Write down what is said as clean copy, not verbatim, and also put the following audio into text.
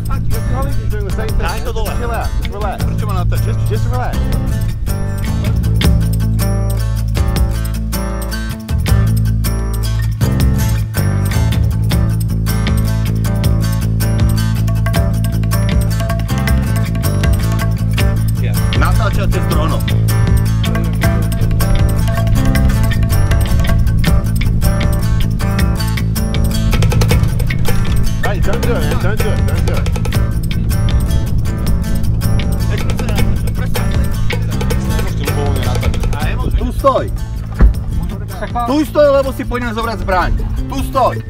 colleagues are doing the same thing. Daj to dole. Relax, just relax. Prečo ma natáčaš? Just relax. Natáčate s dronom. Right, don't do it, man. Don't do it. Don't do it. Tu stoj! Tu stoj, lebo si pôjdem zobrať zbraň. Tu stoj!